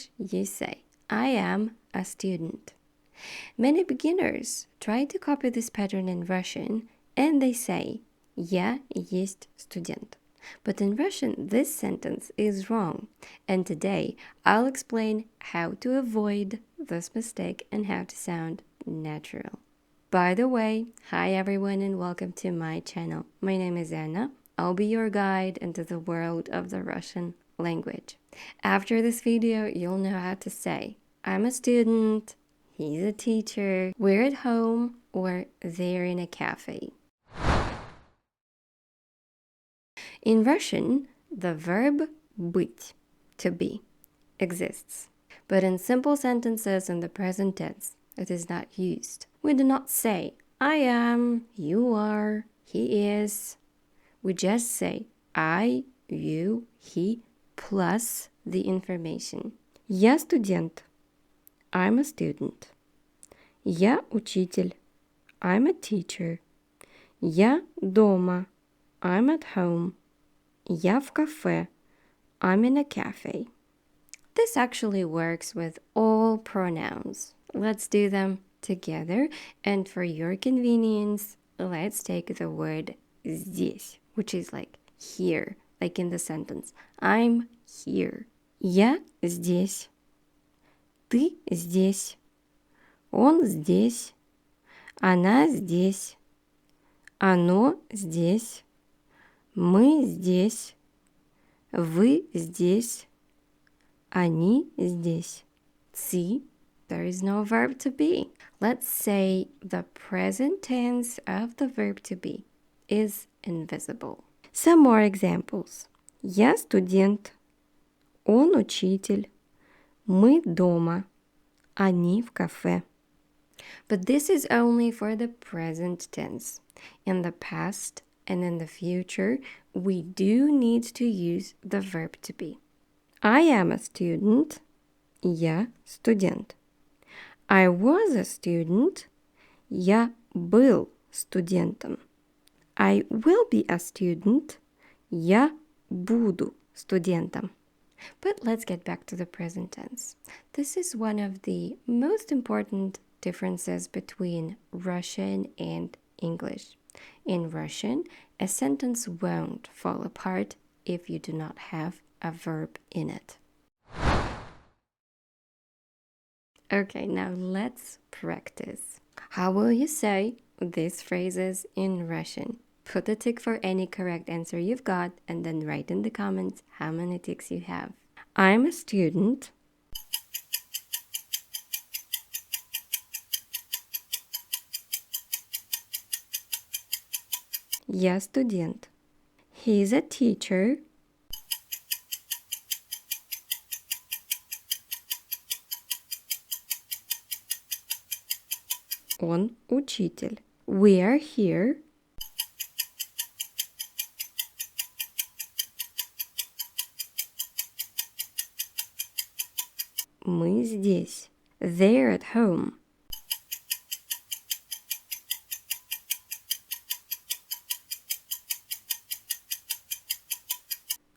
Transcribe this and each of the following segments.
English, you say, I am a student. Many beginners try to copy this pattern in Russian, and they say, Я есть студент. But in Russian, this sentence is wrong. And today, I'll explain how to avoid this mistake and how to sound natural. By the way, hi everyone and welcome to my channel. My name is Anna. I'll be your guide into the world of the Russian language. After this video, you'll know how to say, I'm a student, he's a teacher, we're at home, or they're in a cafe. In Russian, the verb быть, to be, exists. But in simple sentences in the present tense, it is not used. We do not say, I am, you are, he is. We just say, I, you, he, plus the information. Я студент. I'm a student. Я учитель. I'm a teacher. Я дома. I'm at home. Я в кафе. I'm in a cafe. This actually works with all pronouns. Let's do them together. And for your convenience, let's take the word здесь, which is like here, like in the sentence. I'm here. Я здесь. Ты здесь. Он здесь. Она здесь. Оно здесь. Мы здесь. Вы здесь. Они здесь. See, there is no verb to be. Let's say the present tense of the verb to be is invisible. Some more examples. Я студент. Он учитель. Мы дома. Они в кафе. But this is only for the present tense. In the past and in the future, we do need to use the verb to be. I am a student. Я студент. I was a student. Я был студентом. I will be a student. Я буду студентом. But let's get back to the present tense. This is one of the most important differences between Russian and English. In Russian, a sentence won't fall apart if you do not have a verb in it. Okay, now let's practice. How will you say these phrases in Russian? Put a tick for any correct answer you've got and then write in the comments how many ticks you have. I'm a student. Я студент. He's a teacher. Он учитель. We are here. Мы здесь. They're at home.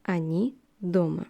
Они дома.